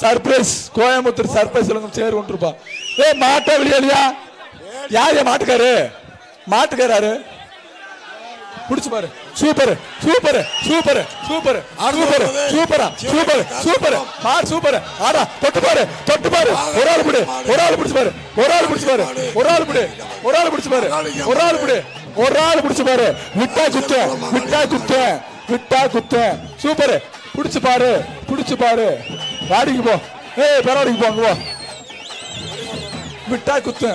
Surprise Coimbatore surprise சேர் கொண்டிருப்பா. மாட்டை வெளியா யார் மாட்டுக்காரு மாட்டுக்காரு புடிச்சு பாரு. Super super super super super சூப்பரா சூப்பர் சூப்பர் மாடு சூப்பர். ஆடா தொட்டு பாரு தொட்டு பாரு. ஒரு ஆள் பிடி ஒரு ஆள் பிடிச்சு பாரு ஒரு ஆள் பிடிச்சு பாரு ஒரு ஆள் பிடி ஒரு ஆள் பிடிச்சு பாரு ஒரு ஆள் பிடி ஒரு ஆள் பிடிச்சு பாரு. விட்டா குத்து விட்டா குத்து விட்டா குத்து. சூப்பர் பிடிச்சு பாரு பிடிச்சு பாரு. வாடிக்கு போ. பெறவாடிக்கு போ. அங்க போ. விட்டா குத்து.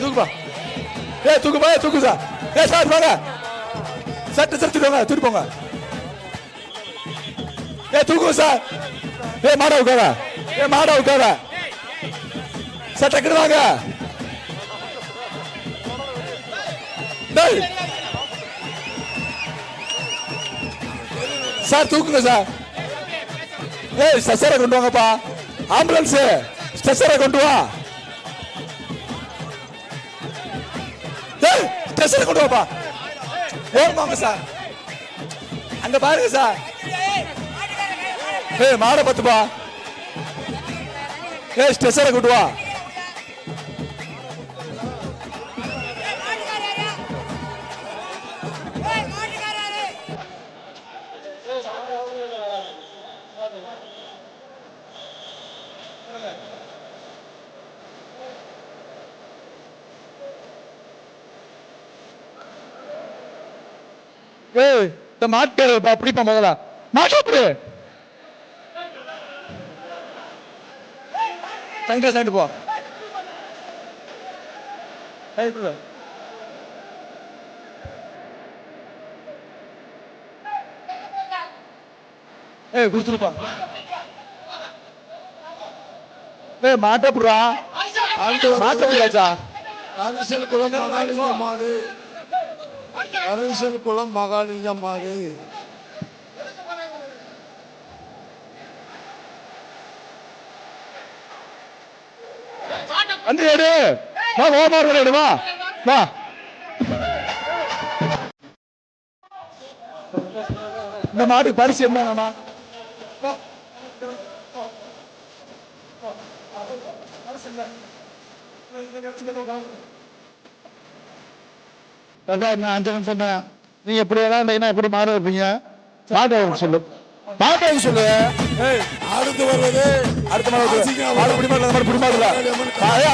தூக்குப்பா தூக்குப்பா தூக்கு சார். சார் வாங்க சட்டு சட்டு போங்க தூக்கி போங்க. தூக்கு சார். மாடா உட்கார மாடா உட்கார சார் டக்குனு வாங்க. சார் தூக்குங்க சார். ஸ்ட்ரெச்சரை கொண்டு வாங்கப்பா. ஆம்புலன்ஸ் ஸ்ட்ரெச்சரை கொண்டு வா. ஸ்டேஷனை கொண்டு வாப்பா. ஓடுவாங்க சார். அங்க பாருங்க சார். மாட பத்துப்பா. ஸ்டேஷனை கொண்டு வா. இந்த மாட்டு அப்படிப்பா முதல்ல மாட்டு அப்படி சைடு சைடு போ. குடுத்துருப்பா. மாட்ட புடுறா மாட்ட புடியாச்சா. அரசல் குளம் மகாலிங்கம் மாடு அரசல் குளம் மகாலிங்கம் மாடு. வந்து எடு வா ஓமாறு எடு வா வா. இந்த மாடு பரிசு என்னமா நான் சொன்னேன். நீங்க எப்படி எல்லாம் எப்படி மாடு வைப்பீங்க. மாடு சொல்லு மாடு சொல்லு. அடுத்து வருவது அடுத்த மாடு மாடு பிடி மாடு மாடு பிடி மாடுல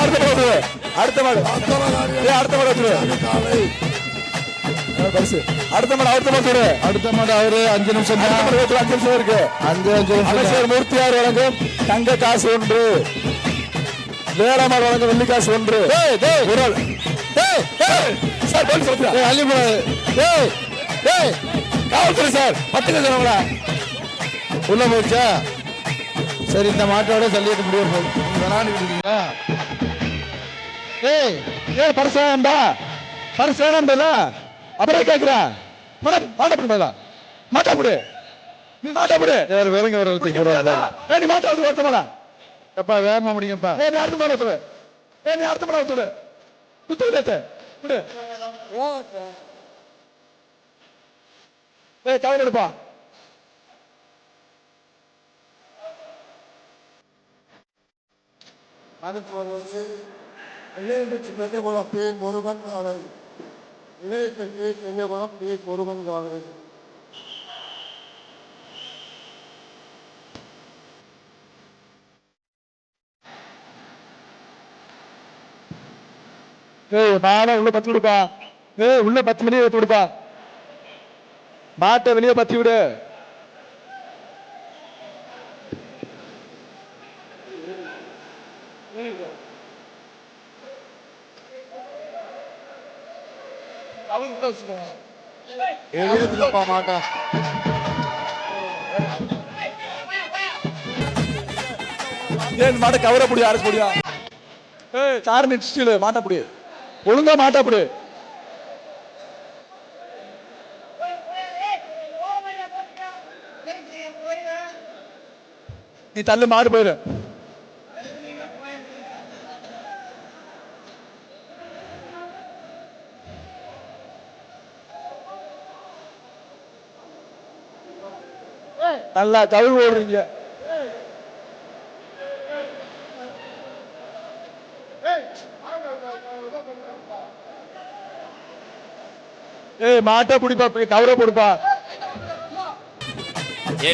அடுத்த மாடு அடுத்த மாடு அடுத்த மாடு பரிசு அடுத்த மாடு அடுத்த மாடு அடுத்த மாடு அவரு 5 நிமிஷம் 5 நிமிஷம் இருக்கு. 5 நிமிஷம் மூர்த்தியார் வழங்கும் தங்க காசு 1. வேளாமார் வழங்கும் வெள்ளி காசு 1. சார் போலீஸ் அள்ளி காவல்துறை சார் 10 நிமிஷம் உள்ள போச்சா. சரி இந்த மாட்டோட சல்லிட்டு முடியும் விளாண்டுக்கிட்டீங்களா. பரிசு வேண்டா பரிசு வேணாம்ல அப்புறம் கேட்கிறேன். மாட்டா மாட்டாப்படு நீ மாட்டாப்படு வேலைங்க வர நீ மாட்டாவது வருத்தமாடா எப்பா வேகமா முடியுங்கப்பா. அடுத்த மாட ஒத்துடு நீ அடுத்த மாட ஒத்துடு குத்து விடு தவறு எடுப்பா. அடுத்து வருவது இளைய குளம் பி முருகன் அவர்கள். இளைய குளம் பி முருகன் அவர்கள். நானும் உள்ள 10 விடுப்பா. உள்ள 10 மணி எடுத்து விடுப்பா. மாட்டை வெளியே 10 விடு. மாட்டா மாட்ட கவர முடியும் அரசு முடியும். சார் நிச்சயம் மாட்டா புடி ஒழுங்கா மாட்டா புடி. நீ தள்ளு மாடு போயிரு. நல்லா தவிர ஓடுறீங்க. மாட்டை பிடிப்பா, கவரை போடுப்பா.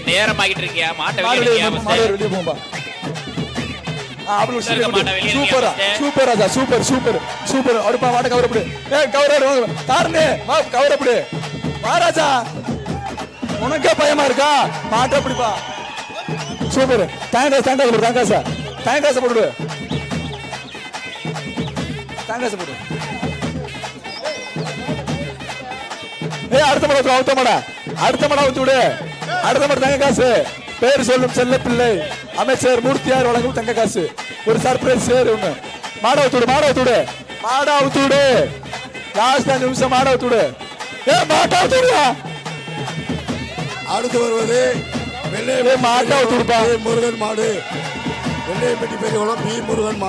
நேரம் ஆகிட்டு இருக்கியா? மாட்டை வெளியே போம்பா. சூப்பரா சூப்பர் ராஜா, சூப்பர் சூப்பர் சூப்பர். அடுப்பா மாட்டை கவரப்படு. கவர தாருனே கவரப்படு. மகாராஜா உனக்கே பயமா இருக்கா? மாட்டை பிடிப்பா. சூப்பர். தேங்காசா போடு. தேங்காசா போடு. அடுத்த மடம் அவுத்த மாடா. அடுத்த மடம் அவுத்து விடு. அடுத்த மடம் தங்க காசு. பேர் சொல்லும் செல்ல பிள்ளை அமைச்சர் மூர்த்தியார் வழங்கும் தங்க காசு. ஒரு சர்ப்ரைஸ் சேர் ஒண்ணு. மாட அவுத்து விடு. லாஸ்ட் 5 நிமிஷம் மாட அவுத்து விடு. மாட்ட அவுத்து விடுவா. அடுத்து வருவது மாட்ட அவுத்து விடுப்பா. முருகன் மாடு. வெள்ளையப்பட்டி பெரியகுளம் பி முருகன்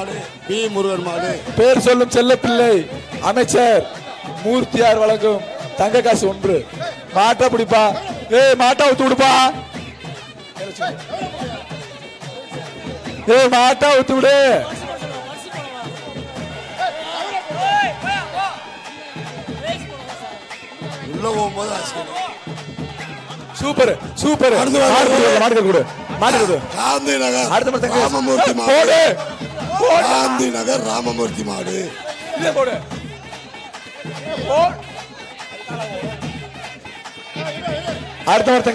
மாடு. பேர் சொல்லும் செல்ல பிள்ளை அமைச்சர் மூர்த்தியார் வழங்கும் தங்க காசு 1. மாட்டா பிடிப்பா. மாட்டா ஊத்து விடுப்பா. மாட்டா ஊத்து விடு. உள்ள போகும்போது சூப்பர் சூப்பர். மாடு கொடு. காந்தி நகர் அடுத்த மாதிரி ராமமூர்த்தி மாடு. காந்தி நகர் ராமமூர்த்தி மாடு. போடு. அடுத்த மாதிரி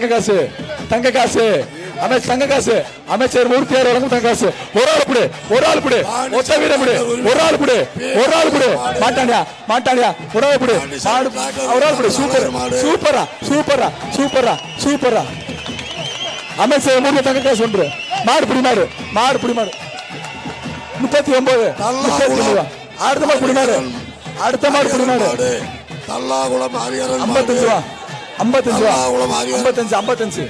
தங்க காசு அமைச்சர் மூர்த்தியார் வழங்கும் தங்க காசு. ஒரு ஆள் புடு. ஒத்த வீர புடு. ஒரு ஆள் புடு. மாட்டாண்டியா ஒரு ஆள் புடு. சூப்பரா. அமைச்சர் மூர்த்தி தங்க காசு 1. மாடு புடி மாடு. 39. அடுத்த மாடு புடி மாடு. 55 ரூபா. 55.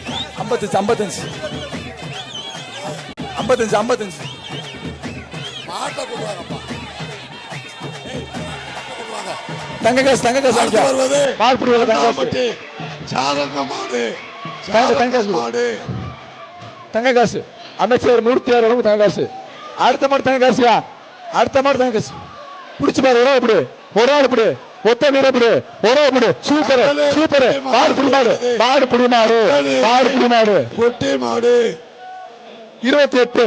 தங்க காசு அமைச்சர் மூர்த்தியார் தங்க காசு. அடுத்த மாடு தங்க காசு. புடிச்சு பாரு. ஒரு ஆள் புடு. ஒத்த வீர புடு. சூப்பர். மாடு புடி மாடு. 28.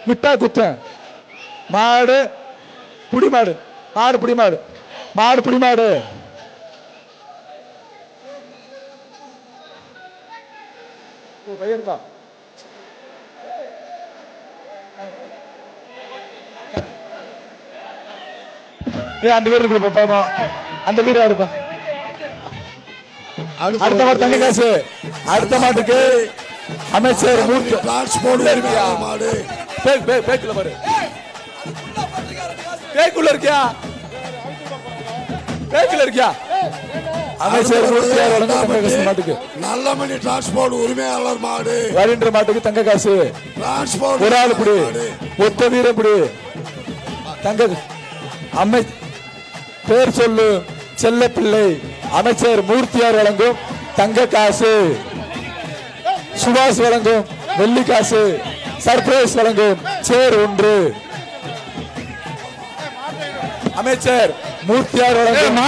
மிட்டா குத்த. மாடு புடி மாடு. அந்த வீரர் அந்த வீரர் அடுப்பா. அடுத்த மாடு தங்க காசு. அடுத்த மாட்டுக்கு அமைச்சர் மூர்த்தி மாடு. பேக்குள்ள பாரு. பேக்குள்ள இருக்கியா? அமைச்சர் மூர்த்தியார் வழங்கும் தங்க காசு மாட்டுக்கு. நல்லமணி டிரான்ஸ்போர்ட் உரிமையாளர் மாடு. வருகின்ற மாட்டுக்கு தங்க காசு. டிரான்ஸ்போர்ட் ஒரு ஆள் புடி. ஒத்த வீர புடி. தங்க பேர் சொல்லு செல்ல பிள்ளை அமைச்சர் மூர்த்தியார் வழங்கும் தங்க காசு. சுபாஷ் வழங்கும் வெள்ளி காசு. சர்ப்ரைஸ் வழங்கும் சேர் 1. அமைச்சர் மூர்த்தியார் வழங்கும்